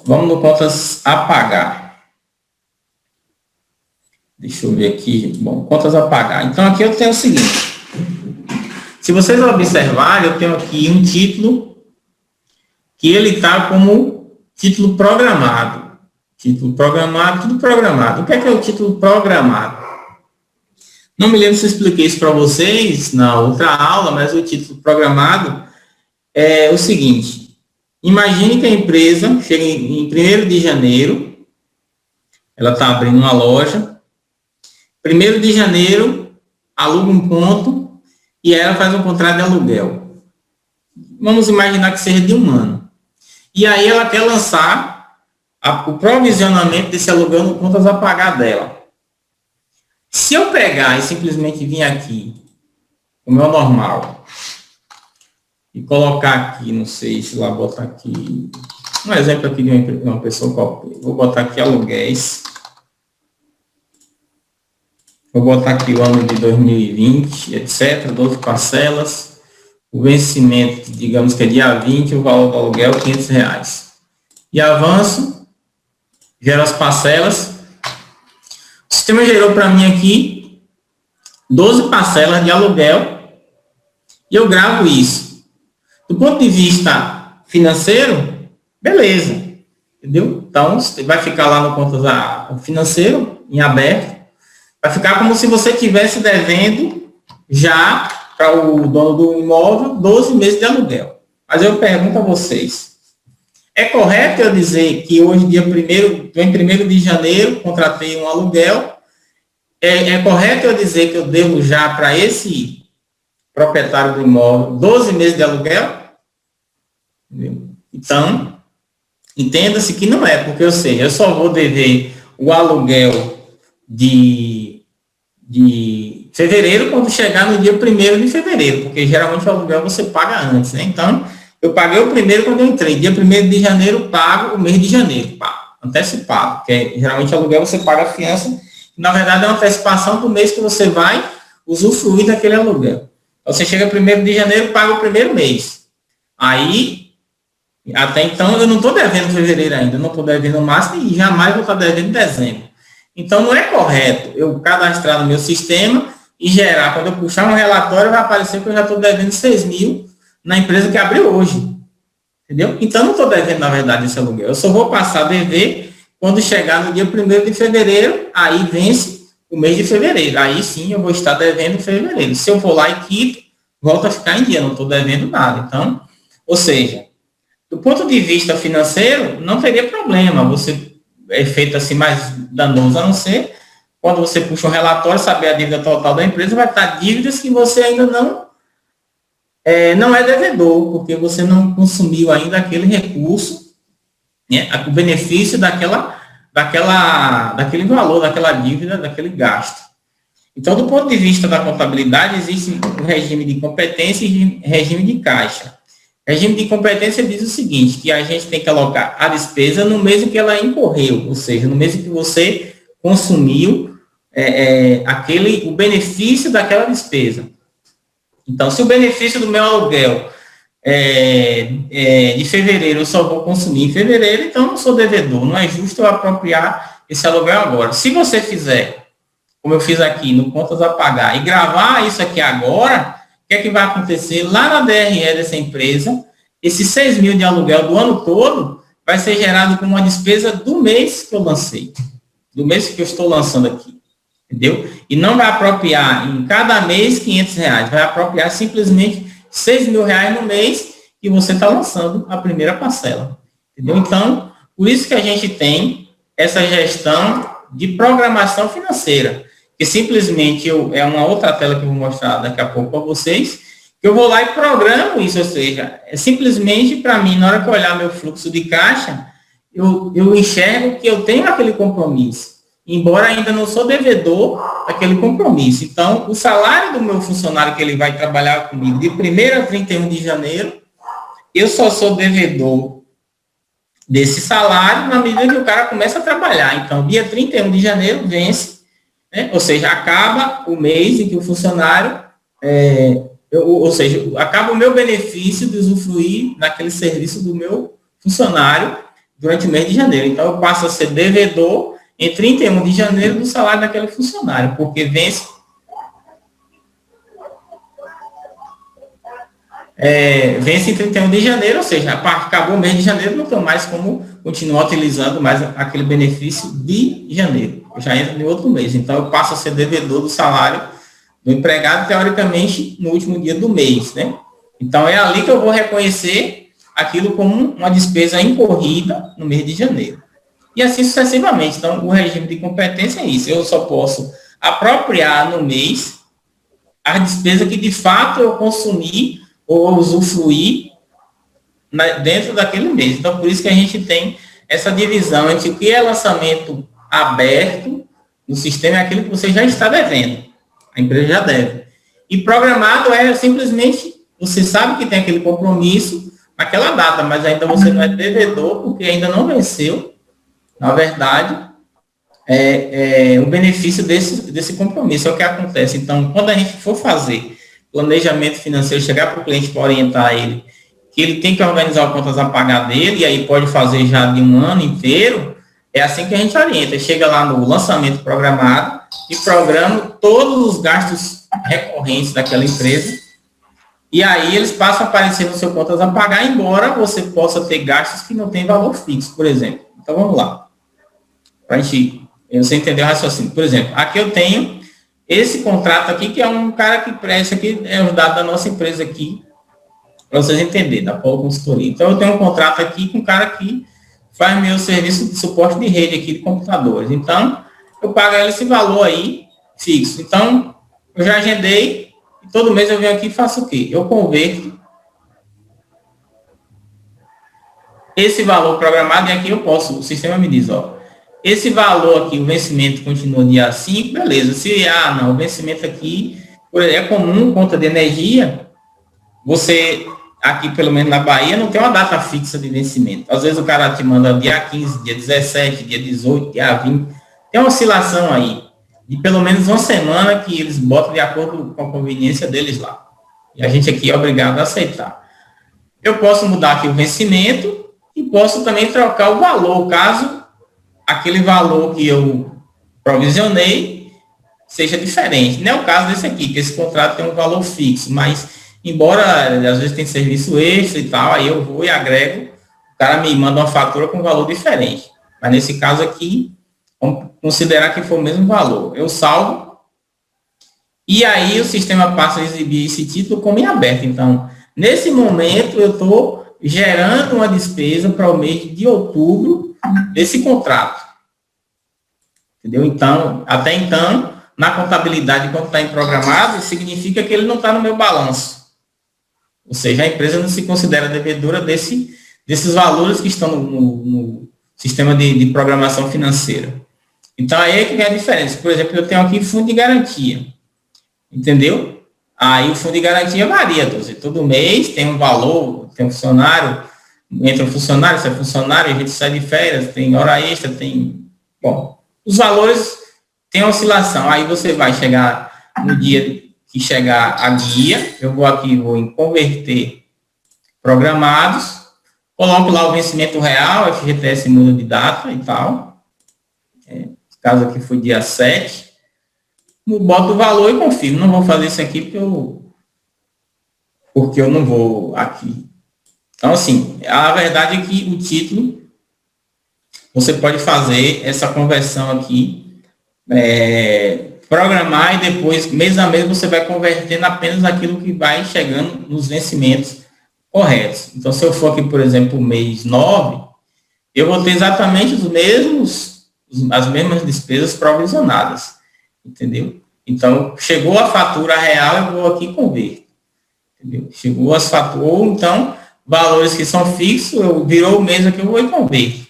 vamos no contas a pagar. Deixa eu ver aqui. Bom, contas a pagar. Então, aqui eu tenho o seguinte. Se vocês observarem, eu tenho aqui um título que ele está como título programado. Título programado, tudo programado. O que é o título programado? Não me lembro se eu expliquei isso para vocês na outra aula, mas o título programado é o seguinte. Imagine que a empresa chega em 1º de janeiro, ela está abrindo uma loja, 1º de janeiro, aluga um ponto e ela faz um contrato de aluguel. Vamos imaginar que seja de 1 ano. E aí ela quer lançar o provisionamento desse aluguel no contas a pagar dela. Se eu pegar e simplesmente vir aqui, o meu normal, e colocar aqui, não sei se lá botar aqui, um exemplo aqui de uma pessoa qualquer, vou botar aqui aluguéis, vou botar aqui o ano de 2020, etc., 12 parcelas, o vencimento, digamos que é dia 20, o valor do aluguel é R$500. E avanço, gero as parcelas. O sistema gerou para mim aqui 12 parcelas de aluguel e eu gravo isso. Do ponto de vista financeiro, beleza, entendeu? Então, vai ficar lá no contas financeiro, em aberto, vai ficar como se você estivesse devendo já para o dono do imóvel 12 meses de aluguel. Mas eu pergunto a vocês, é correto eu dizer que hoje, dia 1º de janeiro, contratei um aluguel, é correto eu dizer que eu devo já para esse proprietário do imóvel 12 meses de aluguel? Entendeu? Então, entenda-se que não é, porque eu só vou dever o aluguel de fevereiro quando chegar no dia 1º de fevereiro, porque geralmente o aluguel você paga antes, né? Então, eu paguei o primeiro quando eu entrei, dia 1º de janeiro, pago o mês de janeiro, antecipado, porque geralmente o aluguel você paga a fiança, na verdade é uma antecipação do mês que você vai usufruir daquele aluguel. Então, você chega 1º de janeiro, paga o primeiro mês. Aí, até então, eu não estou devendo fevereiro ainda, não estou devendo março e jamais vou estar devendo dezembro. Então, não é correto eu cadastrar no meu sistema e gerar, quando eu puxar um relatório, vai aparecer que eu já estou devendo 6 mil na empresa que abriu hoje. Entendeu? Então, não estou devendo, na verdade, esse aluguel. Eu só vou passar a dever quando chegar no dia 1º de fevereiro, aí vence o mês de fevereiro. Aí sim, eu vou estar devendo em fevereiro. Se eu for lá e quito, volta a ficar em dia, não estou devendo nada. Então, ou seja, do ponto de vista financeiro, não teria problema você é feito assim mais danoso, a não ser quando você puxa um relatório, saber a dívida total da empresa, vai estar dívidas que você ainda não é devedor, porque você não consumiu ainda aquele recurso, né, o benefício daquele valor, daquela dívida, daquele gasto. Então, do ponto de vista da contabilidade, existe um regime de competência e regime de caixa. Regime de competência diz o seguinte, que a gente tem que alocar a despesa no mês em que ela incorreu, ou seja, no mês em que você consumiu o benefício daquela despesa. Então, se o benefício do meu aluguel de fevereiro eu só vou consumir em fevereiro, então eu não sou devedor, não é justo eu apropriar esse aluguel agora. Se você fizer, como eu fiz aqui, no contas a pagar, e gravar isso aqui agora, o que é que vai acontecer? Lá na DRE dessa empresa, esses 6 mil de aluguel do ano todo vai ser gerado como uma despesa do mês que eu lancei, do mês que eu estou lançando aqui, entendeu? E não vai apropriar em cada mês R$500, vai apropriar simplesmente R$6.000 no mês que você está lançando a primeira parcela, entendeu? Então, por isso que a gente tem essa gestão de programação financeira, que simplesmente é uma outra tela que eu vou mostrar daqui a pouco para vocês, que eu vou lá e programo isso, ou seja, é simplesmente para mim, na hora que eu olhar meu fluxo de caixa, eu enxergo que eu tenho aquele compromisso, embora ainda não sou devedor daquele compromisso. Então, o salário do meu funcionário que ele vai trabalhar comigo de 1º a 31 de janeiro, eu só sou devedor desse salário na medida que o cara começa a trabalhar. Então, dia 31 de janeiro vence, né? Ou seja, acaba o mês em que o funcionário, ou seja, acaba o meu benefício de usufruir naquele serviço do meu funcionário durante o mês de janeiro. Então, eu passo a ser devedor em 31 de janeiro do salário daquele funcionário, porque vence em 31 de janeiro, ou seja, acabou o mês de janeiro, não tenho mais como continuar utilizando mais aquele benefício de janeiro. Eu já entro em outro mês. Então, eu passo a ser devedor do salário do empregado, teoricamente, no último dia do mês, né? Então, é ali que eu vou reconhecer aquilo como uma despesa incorrida no mês de janeiro. E assim sucessivamente. Então, o regime de competência é isso. Eu só posso apropriar no mês a despesa que, de fato, eu consumi ou usufruir dentro daquele mês. Então, por isso que a gente tem essa divisão entre o que é lançamento aberto no sistema é aquilo que você já está devendo. A empresa já deve. E programado é simplesmente, você sabe que tem aquele compromisso naquela data, mas ainda você não é devedor, porque ainda não venceu, na verdade, o benefício desse compromisso. É o que acontece. Então, quando a gente for fazer planejamento financeiro, chegar para o cliente para orientar ele, que ele tem que organizar as contas a pagar dele, e aí pode fazer já de um ano inteiro, é assim que a gente orienta. Chega lá no lançamento programado e programa todos os gastos recorrentes daquela empresa, e aí eles passam a aparecer no seu contas a pagar, embora você possa ter gastos que não tem valor fixo, por exemplo. Então, vamos lá. Para você entender o raciocínio. Por exemplo, aqui eu tenho esse contrato aqui, que é um cara que presta aqui, é os dados da nossa empresa aqui, para vocês entenderem, da Polo Consultoria. Então, eu tenho um contrato aqui com um cara que faz meu serviço de suporte de rede aqui de computadores. Então, eu pago esse valor aí fixo. Então, eu já agendei, e todo mês eu venho aqui e faço o quê? Eu converto esse valor programado, e aqui eu posso, o sistema me diz, ó, esse valor aqui, o vencimento continua dia 5, beleza. Se, não, o vencimento aqui, é comum, conta de energia, você, aqui pelo menos na Bahia, não tem uma data fixa de vencimento. Às vezes o cara te manda dia 15, dia 17, dia 18, dia 20. Tem uma oscilação aí, de pelo menos uma semana que eles botam de acordo com a conveniência deles lá. E a gente aqui é obrigado a aceitar. Eu posso mudar aqui o vencimento e posso também trocar o valor, caso aquele valor que eu provisionei seja diferente. Não é o caso desse aqui, que esse contrato tem um valor fixo, mas embora às vezes tem serviço extra e tal, aí eu vou e agrego, o cara me manda uma fatura com um valor diferente. Mas nesse caso aqui, vamos considerar que for o mesmo valor. Eu salvo e aí o sistema passa a exibir esse título como em aberto. Então, nesse momento, eu estou gerando uma despesa para o mês de outubro desse contrato. Entendeu? Então, até então, na contabilidade, quando está em programado, significa que ele não está no meu balanço. Ou seja, a empresa não se considera devedora desses valores que estão no sistema de programação financeira. Então, aí é que vem a diferença. Por exemplo, eu tenho aqui fundo de garantia. Entendeu? Aí o fundo de garantia varia. Todo mês tem um valor, tem um funcionário, entra um funcionário, sai funcionário, a gente sai de férias, tem hora extra, tem... Bom, os valores têm oscilação. Aí você vai chegar no dia que chegar a guia, eu vou aqui, vou em converter programados, coloco lá o vencimento real, FGTS muda de data e tal. Esse caso aqui foi dia 7. Boto o valor e confirmo. Não vou fazer isso aqui porque eu não vou aqui. Então, assim, a verdade é que o título, você pode fazer essa conversão aqui, programar e depois, mês a mês, você vai convertendo apenas aquilo que vai chegando nos vencimentos corretos. Então, se eu for aqui, por exemplo, o mês 9, eu vou ter exatamente as mesmas despesas provisionadas, entendeu? Então, chegou a fatura real, eu vou aqui converter. Entendeu? Chegou as faturas, ou então, valores que são fixos, virou o mês aqui, eu vou e converter.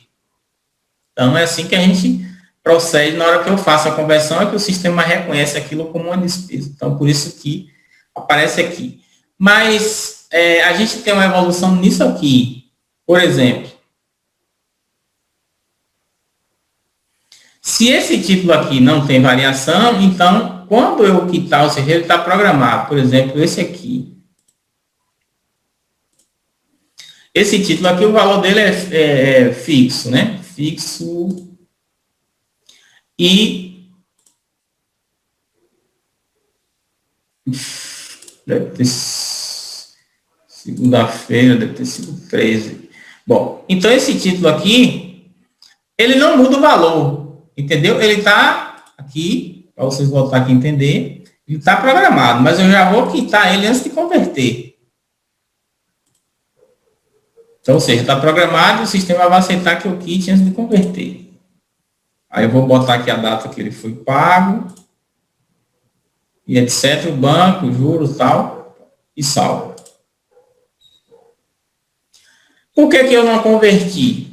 Então, é assim que a gente procede na hora que eu faço a conversão, é que o sistema reconhece aquilo como uma despesa. Então, por isso que aparece aqui. Mas, a gente tem uma evolução nisso aqui. Por exemplo, se esse título aqui não tem variação, então, quando eu quitar, ou seja, ele está programado, por exemplo, esse aqui. Esse título aqui, o valor dele é fixo, né? Fixo. E deve ter segunda-feira, deve ter sido 13. Bom, então esse título aqui, ele não muda o valor, entendeu? Ele está aqui, para vocês voltar aqui a entender, ele está programado, mas eu já vou quitar ele antes de converter. Então, ou seja, está programado e o sistema vai aceitar que eu quite antes de converter. Aí eu vou botar aqui a data que ele foi pago, e etc, o banco, juros, tal, e salvo. Por que eu não converti?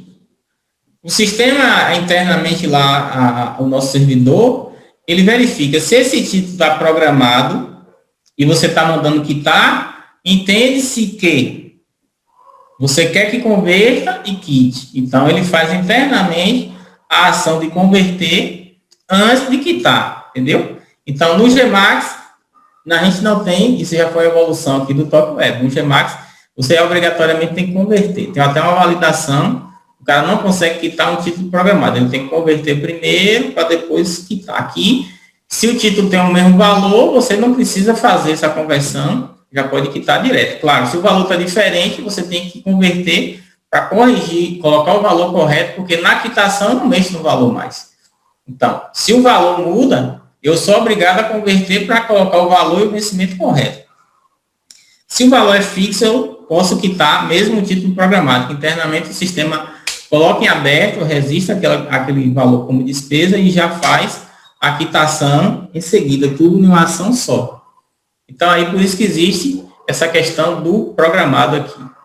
O sistema internamente lá, o nosso servidor, ele verifica se esse título está programado e você está mandando quitar, entende-se que você quer que converta e quite. Então, ele faz internamente a ação de converter antes de quitar, entendeu? Então, no Gmax, a gente não tem, isso já foi a evolução aqui do Top Web. No Gmax, você obrigatoriamente tem que converter. Tem até uma validação, o cara não consegue quitar um título programado, ele tem que converter primeiro para depois quitar. Aqui, se o título tem o mesmo valor, você não precisa fazer essa conversão, já pode quitar direto. Claro, se o valor está diferente, você tem que converter para corrigir, colocar o valor correto, porque na quitação eu não mexo no valor mais. Então, se o valor muda, eu sou obrigado a converter para colocar o valor e o vencimento correto. Se o valor é fixo, eu posso quitar mesmo o título programado, que internamente o sistema coloca em aberto, resiste aquele valor como despesa e já faz a quitação em seguida, tudo em uma ação só. Então, aí por isso que existe essa questão do programado aqui.